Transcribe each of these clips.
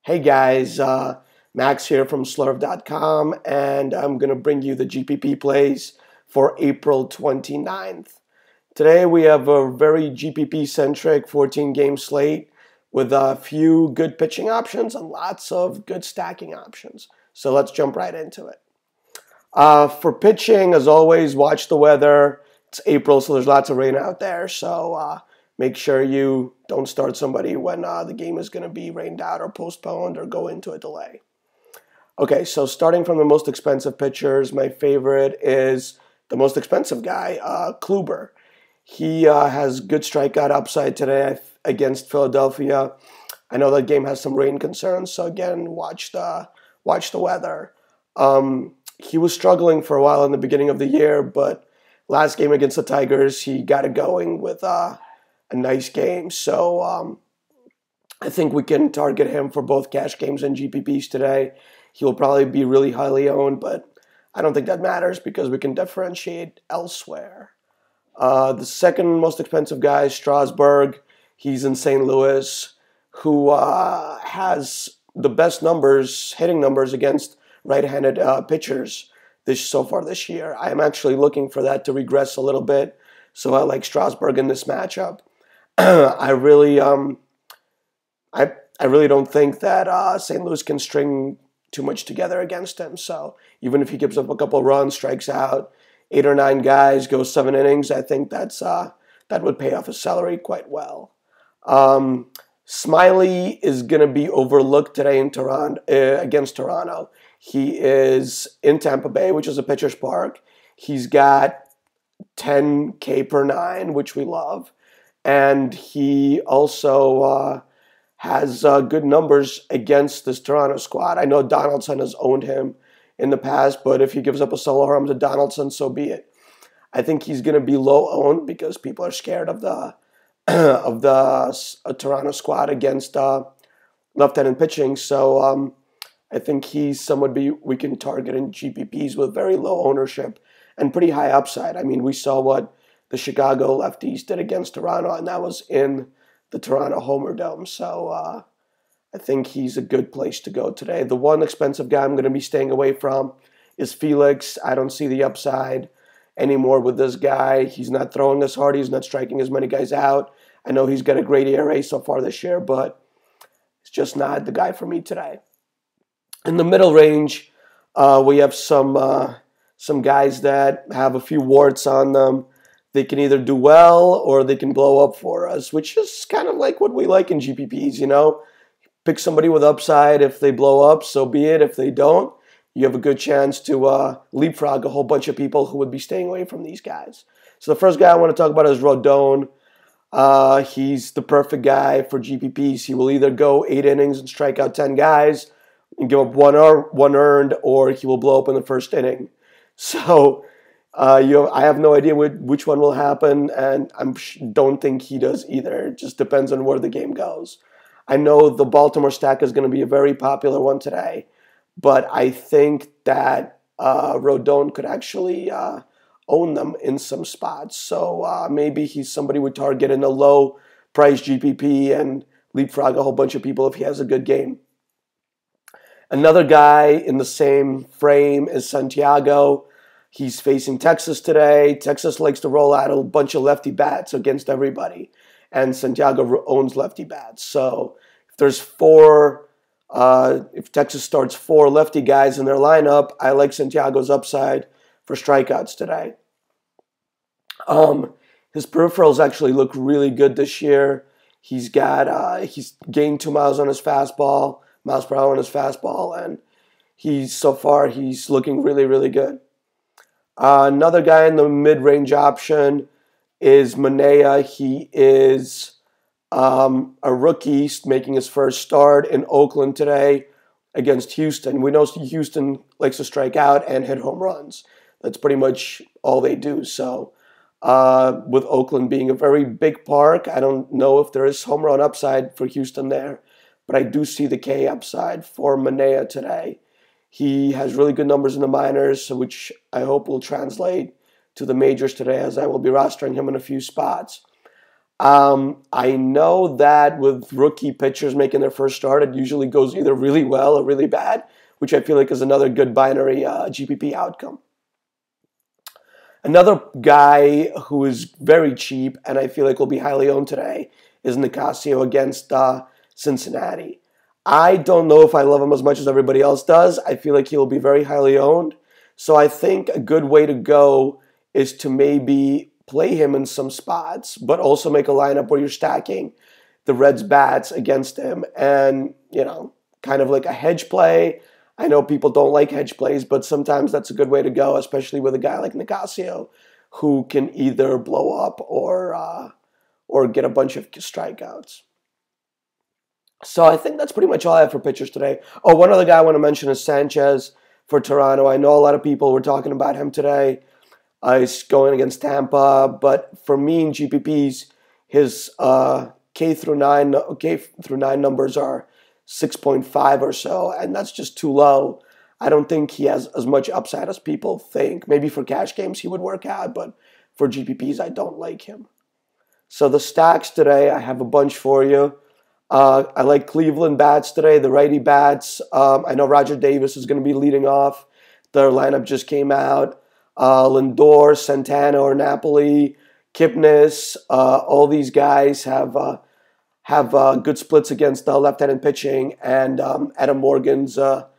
Hey guys, Max here from slurv.com, and I'm going to bring you the GPP plays for April 29th. Today we have a very GPP-centric 14-game slate with a few good pitching options and lots of good stacking options. So let's jump right into it. For pitching, as always, watch the weather. It's April, so there's lots of rain out there, so make sure you don't start somebody when the game is going to be rained out or postponed or go into a delay. Okay, so starting from the most expensive pitchers, my favorite is the most expensive guy, Kluber. He has good strikeout upside today against Philadelphia. I know that game has some rain concerns, so again, watch the weather. He was struggling for a while in the beginning of the year, but last game against the Tigers, he got it going with a nice game. So I think we can target him for both cash games and GPPs today. He'll probably be really highly owned, but I don't think that matters because we can differentiate elsewhere. The second most expensive guy is Strasburg. He's in St. Louis, who has the best hitting numbers against right-handed pitchers so far this year. I am actually looking for that to regress a little bit, so I like Strasburg in this matchup. I really don't think that St. Louis can string too much together against him. So even if he gives up a couple runs, strikes out 8 or 9 guys, goes 7 innings, I think that would pay off his salary quite well. Smiley is going to be overlooked today in Toronto against Toronto. He is in Tampa Bay, which is a pitcher's park. He's got 10K per 9, which we love. And he also has good numbers against this Toronto squad. I know Donaldson has owned him in the past, but if he gives up a solo home to Donaldson, so be it. I think he's going to be low owned because people are scared of the Toronto squad against left-handed pitching. So I think he's someone we can target in GPPs with very low ownership and pretty high upside. I mean, we saw what the Chicago lefties did against Toronto, and that was in the Toronto Homer Dome. So I think he's a good place to go today. The one expensive guy I'm going to be staying away from is Felix. I don't see the upside anymore with this guy. He's not throwing as hard. He's not striking as many guys out. I know he's got a great ERA so far this year, but it's just not the guy for me today. In the middle range, we have some guys that have a few warts on them. They can either do well or they can blow up for us, which is kind of like what we like in GPPs, you know. Pick somebody with upside. If they blow up, so be it. If they don't, you have a good chance to leapfrog a whole bunch of people who would be staying away from these guys. So the first guy I want to talk about is Rodon. He's the perfect guy for GPPs. He will either go 8 innings and strike out 10 guys and give up one earned, or he will blow up in the first inning. So I have no idea which one will happen, and I don't think he does either. It just depends on where the game goes. I know the Baltimore stack is going to be a very popular one today, but I think that Rodon could actually own them in some spots. So maybe he's somebody we target in a low-price GPP and leapfrog a whole bunch of people if he has a good game. Another guy in the same frame is Santiago. He's facing Texas today. Texas likes to roll out a bunch of lefty bats against everybody, and Santiago owns lefty bats. So if there's if Texas starts 4 lefty guys in their lineup, I like Santiago's upside for strikeouts today. His peripherals actually look really good this year. He's gained 2 miles on his fastball, miles per hour on his fastball, and so far he's looking really, really good. Another guy in the mid-range option is Manaea. He is a rookie making his first start in Oakland today against Houston. We know Houston likes to strike out and hit home runs. That's pretty much all they do. So with Oakland being a very big park, I don't know if there is home run upside for Houston there, but I do see the K upside for Manaea today. He has really good numbers in the minors, which I hope will translate to the majors today, as I will be rostering him in a few spots. I know that with rookie pitchers making their first start, it usually goes either really well or really bad, which I feel like is another good binary GPP outcome. Another guy who is very cheap and I feel like will be highly owned today is Nicasio against Cincinnati. I don't know if I love him as much as everybody else does. I feel like he will be very highly owned. So I think a good way to go is to maybe play him in some spots, but also make a lineup where you're stacking the Reds bats against him and, kind of like a hedge play. I know people don't like hedge plays, but sometimes that's a good way to go, especially with a guy like Nicasio, who can either blow up or get a bunch of strikeouts. So I think that's pretty much all I have for pitchers today. Oh, one other guy I want to mention is Sanchez for Toronto. I know a lot of people were talking about him today. He's going against Tampa, but for me in GPPs, his K through 9 numbers are 6.5 or so, and that's just too low. I don't think he has as much upside as people think. Maybe for cash games he would work out, but for GPPs I don't like him. So the stacks today, I have a bunch for you. I like Cleveland bats today, the righty bats. I know Roger Davis is going to be leading off. Their lineup just came out. Lindor, Santana or Napoli, Kipnis, all these guys have good splits against left-handed pitching, and Adam Morgan's a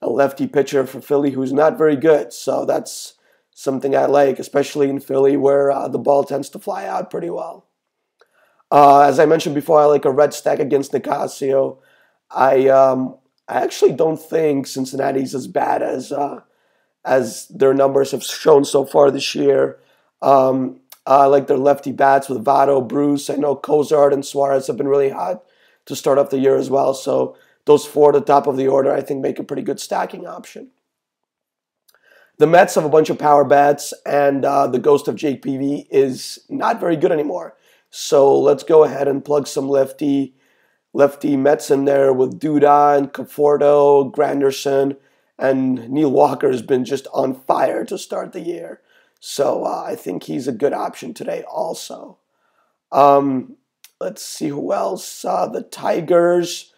lefty pitcher for Philly who's not very good. So that's something I like, especially in Philly where the ball tends to fly out pretty well. As I mentioned before, I like a red stack against Nicasio. I actually don't think Cincinnati's as bad as their numbers have shown so far this year. I like their lefty bats with Votto, Bruce. I know Cozart and Suarez have been really hot to start off the year as well. So those four at the top of the order, I think, make a pretty good stacking option. The Mets have a bunch of power bats, and the ghost of Jake Peavy is not very good anymore. So let's go ahead and plug some lefty Mets in there with Duda and Conforto, Granderson, and Neil Walker has been just on fire to start the year. So I think he's a good option today also. Let's see who else. The Tigers,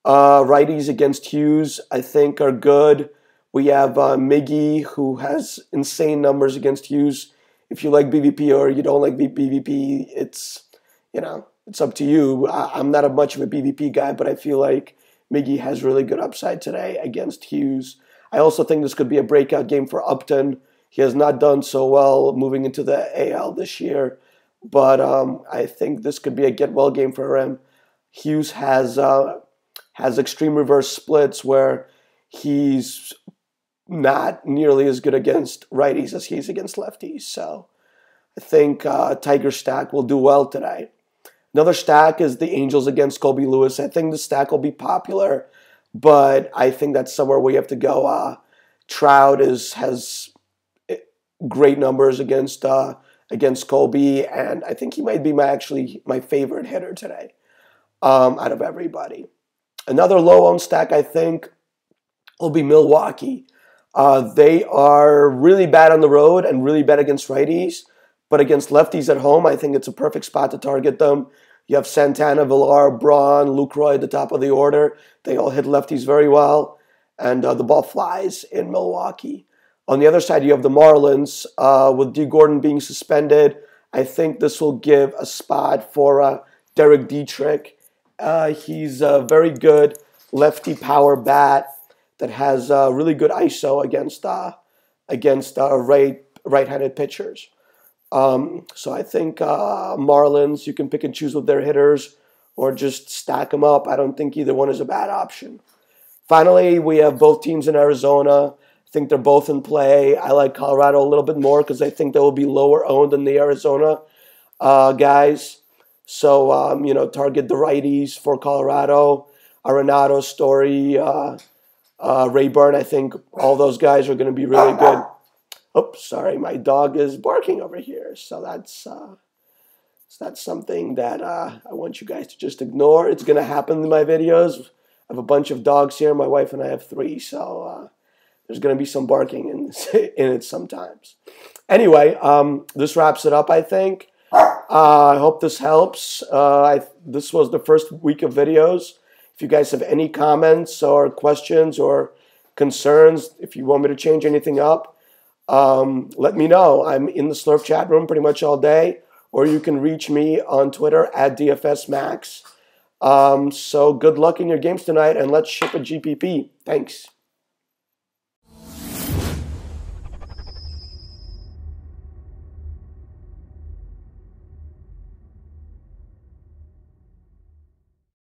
righties against Hughes, I think are good. We have Miggy, who has insane numbers against Hughes. If you like BVP or you don't like BVP, it's up to you. I'm not much of a BVP guy, but I feel like Miggy has really good upside today against Hughes. I also think this could be a breakout game for Upton. He has not done so well moving into the AL this year, but I think this could be a get-well game for him. Hughes has extreme reverse splits where he's not nearly as good against righties as he is against lefties. So I think Tiger stack will do well today. Another stack is the Angels against Colby Lewis. I think the stack will be popular, but I think that's somewhere we have to go. Trout has great numbers against Colby, and I think he might be my favorite hitter today out of everybody. Another low-owned stack, I think, will be Milwaukee. They are really bad on the road and really bad against righties, but against lefties at home, I think it's a perfect spot to target them. You have Santana, Villar, Braun, Lucroy at the top of the order. They all hit lefties very well, and the ball flies in Milwaukee. On the other side, you have the Marlins. With D. Gordon being suspended, I think this will give a spot for Derek Dietrich. He's a very good lefty power bat that has really good ISO against right-handed pitchers. So I think Marlins, you can pick and choose with their hitters or just stack them up. I don't think either one is a bad option. Finally, we have both teams in Arizona. I think they're both in play. I like Colorado a little bit more because I think they will be lower owned than the Arizona guys. So, target the righties for Colorado. Arenado, Story, Rayburn. I think all those guys are going to be really good. Oops, sorry, my dog is barking over here. So that's something that I want you guys to just ignore. It's going to happen in my videos. I have a bunch of dogs here. My wife and I have 3, so there's going to be some barking in it sometimes. Anyway, this wraps it up, I think. I hope this helps. This was the first week of videos. If you guys have any comments or questions or concerns, if you want me to change anything up, let me know. I'm in the Slurp chat room pretty much all day, or you can reach me on Twitter at DFSMax. So good luck in your games tonight, and let's ship a GPP. Thanks.